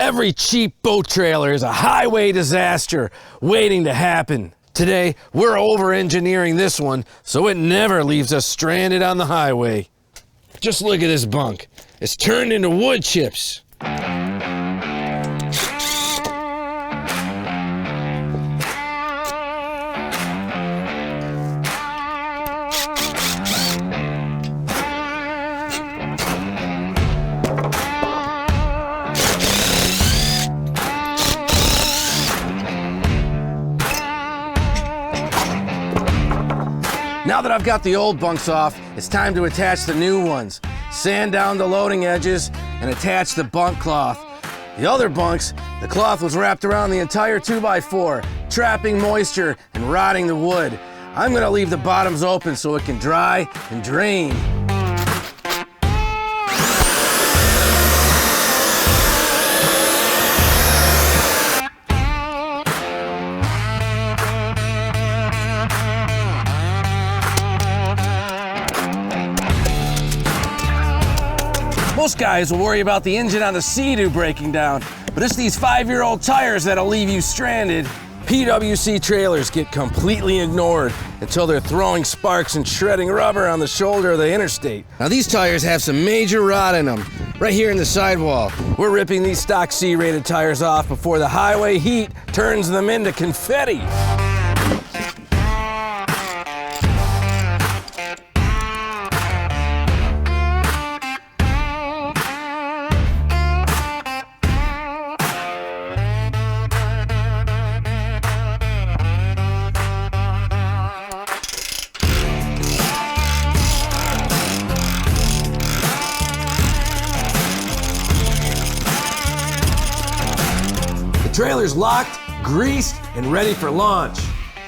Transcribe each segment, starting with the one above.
Every cheap boat trailer is a highway disaster waiting to happen. Today, we're over-engineering this one so it never leaves us stranded on the highway. Just look at this bunk. It's turned into wood chips. Now that I've got the old bunks off, it's time to attach the new ones. Sand down the loading edges and attach the bunk cloth. The other bunks, the cloth was wrapped around the entire 2x4, trapping moisture and rotting the wood. I'm gonna leave the bottoms open so it can dry and drain. Most guys will worry about the engine on the Sea-Doo breaking down, but it's these 5-year-old tires that'll leave you stranded. PWC trailers get completely ignored until they're throwing sparks and shredding rubber on the shoulder of the interstate. Now these tires have some major rot in them, right here in the sidewall. We're ripping these stock C-rated tires off before the highway heat turns them into confetti. The trailer's locked, greased, and ready for launch.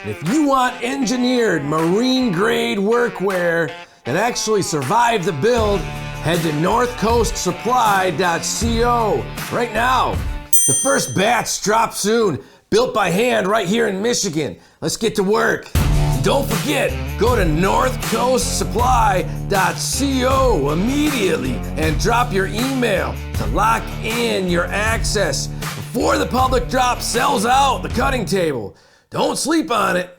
And if you want engineered marine-grade workwear that actually survived the build, head to northcoastsupply.co right now. The first batch drops soon, built by hand right here in Michigan. Let's get to work. And don't forget, go to northcoastsupply.co immediately and drop your email to lock in your access before the public drop sells out the cutting table. Don't sleep on it.